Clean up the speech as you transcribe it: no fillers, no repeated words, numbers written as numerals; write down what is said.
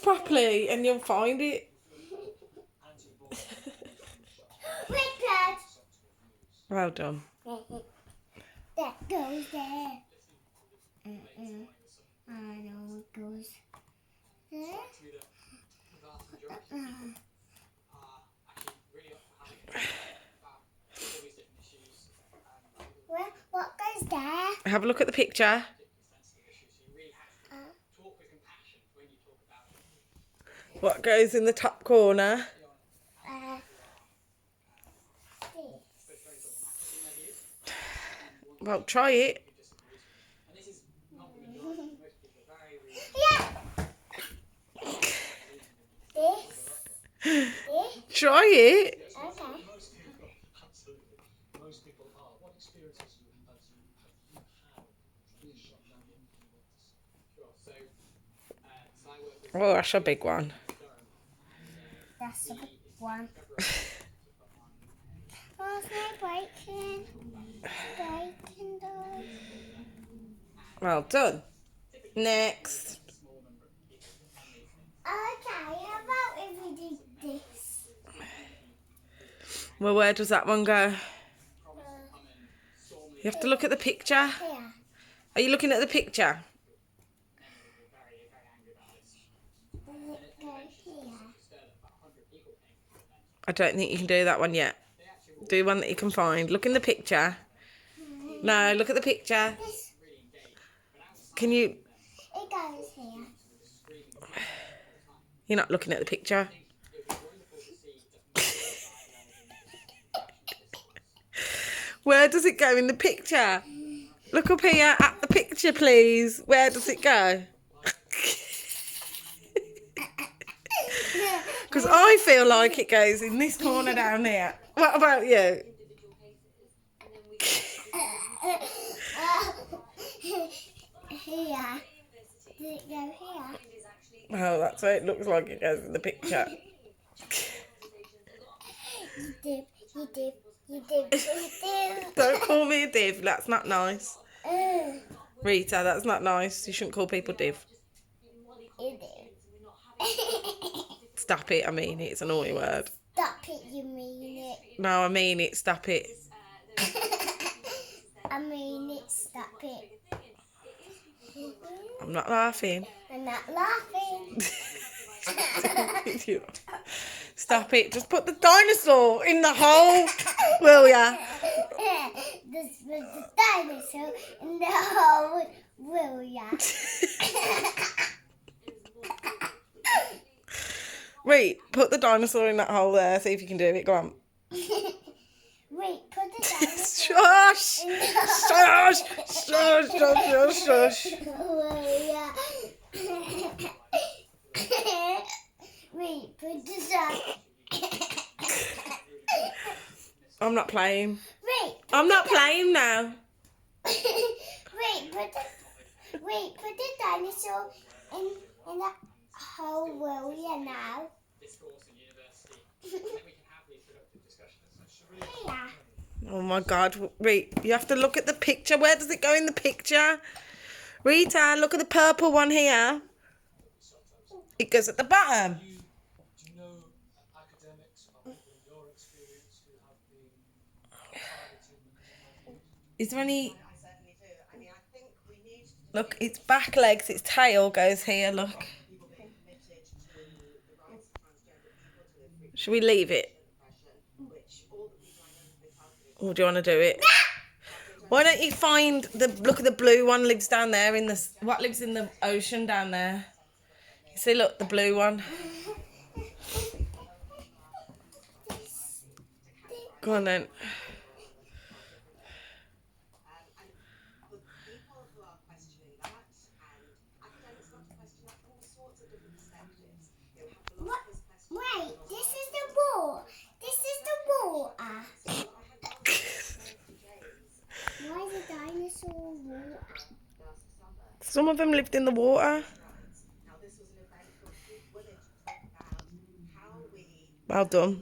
Look properly and you'll find it. Richard. Well done. That goes there. I know it goes there. What goes there? Have a look at the picture. What goes in the top corner? Well, try it. Yeah. This. Try it. Okay. Oh, that's a big one. That's a big one. Oh, it's my breaking. Breaking dog. Well done. Next. Okay, how about if we do this? Well, where does that one go? You have to look at the picture. Here. Are you looking at the picture? Does it go here? I don't think you can do that one yet. Do one that you can find. Look in the picture. No, look at the picture. This. Can you... It goes here. You're not looking at the picture. Where does it go in the picture? Look up here at the picture, please. Where does it go? Because I feel like it goes in this corner down here. What about you? Here. Did it go here? Oh, that's what it looks like it goes in the picture. You dip, you dip, you dip, you dip. Don't call me a div. That's not nice. Rita, that's not nice. You shouldn't call people div. You dip. Stop it. I mean it. It's a naughty word. Stop it, you mean it. No, I mean it. Stop it. I mean it, stop it. I'm not laughing. I'm not laughing. Stop it. Just put the dinosaur in the hole, will ya? This was the dinosaur in the hole, will ya? Wait, put the dinosaur in that hole there. See if you can do it. Go on. Wait, put the dinosaur Shush! in the hole. Shush! Shush! Shush! Shush! Shush! Will ya? Wait, put the dinosaur. I'm not playing. Wait. I'm not playing now. Wait, put the dinosaur in that hole, will ya now? Here. Oh my God. Wait, you have to look at the picture. Where does it go in the picture? Rita, look at the purple one here. It goes at the bottom. Do you know academics from your experience who have been targeted? Is there any... I certainly do. I mean, I think we need to Look, its back legs, its tail goes here, look. people being committed to the rights of transgender people to live free Should we leave it? expression, which all the people I know have been targeted. Or do you want to do it? Why don't you find the... Look at the blue one lives down there in the... What lives in the ocean down there? You see, look, the blue one. Go on then. And the people who are questioning that, and academics want to question that from all sorts of different perspectives. You know, have What? philosophers question Wait, this is the wall. This is the water. Why is a dinosaur water? Some of them lived in the water. Now, this was an event where women talk about how we Well done.